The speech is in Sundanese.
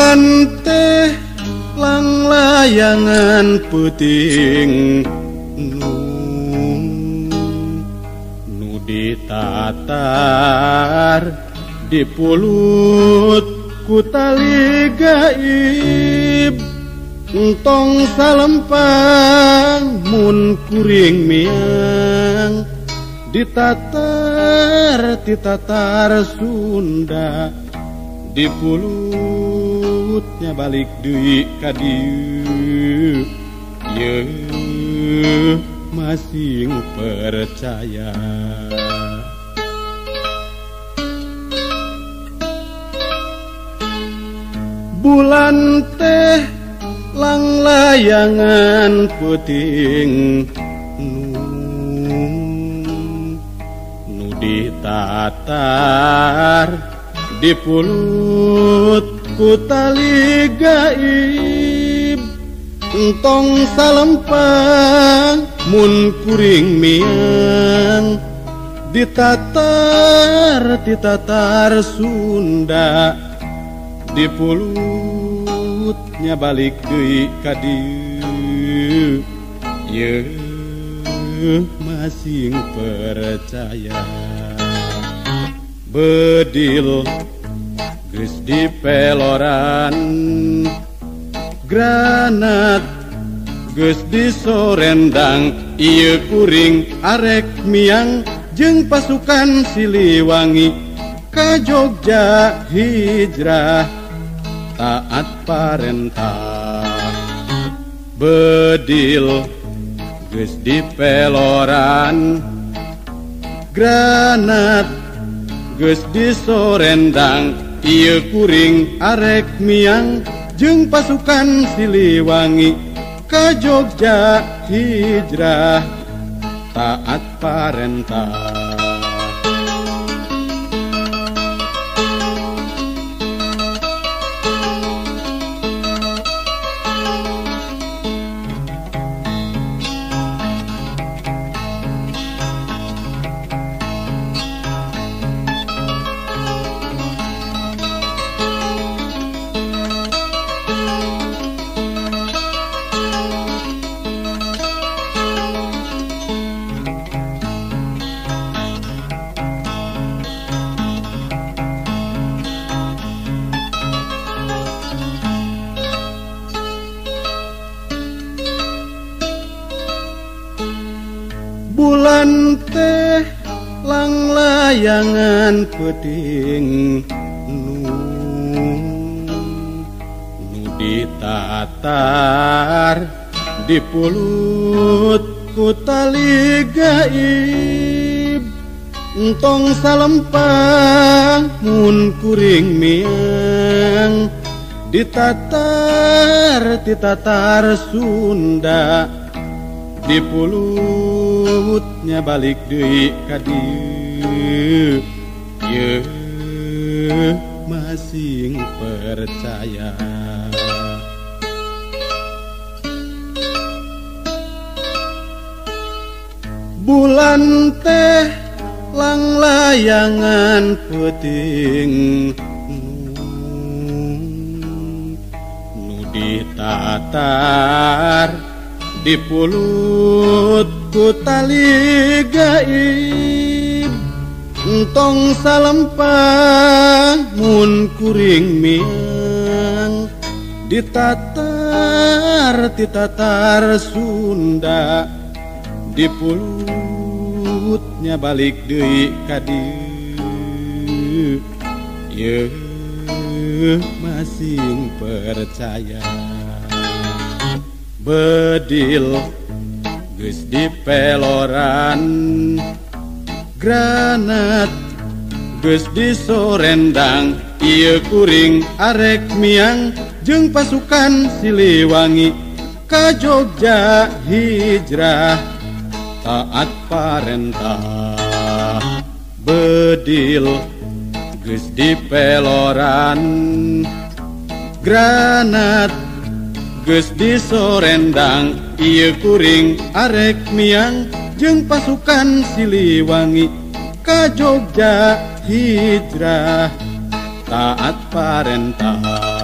Bulan teh lang layangan puting nu ditatar di pulut ku tali gaib entong salempang mun kuring miang ditatar Sunda di pulutnya balik deui ka dieu ye masing percaya. Bulan teh lang layangan puting nu ditatar di pulut ku tali gaib entong salempang mun kuring miang ditatar Sunda di pulutnya balik deui ka dieu ye masing percaya. Bedil geus dipeloran granat geus disorendang ieu kuring arek miang jeung pasukan Siliwangi ka Jogja hijrah taat parentah. Bedil geus dipeloran granat geus disorendang ieu kuring arek miang jeung pasukan Siliwangi ka Jogja hijrah taat parentah. Bulan teh lang layangan puting nu ditatar di pulut ku tali gaib entong salempang mun kuring miang ditatar Sunda di pulutnya balik deui ka dieu ye masing percaya. Bulan teh lang layangan puting nu ditatar di pulut ku tali gaib entong salempang mun kuring miang ditatar Sunda di pulutnya balik deui ka dieu ye masing percaya. Bedil geus dipeloran granat geus disorendang ieu kuring arek miang jeung pasukan Siliwangi ka Jogja hijrah taat parentah. Bedil geus dipeloran granat geus disorendang ieu kuring arek miang jeung pasukan Siliwangi ka Jogja hijrah taat parentah.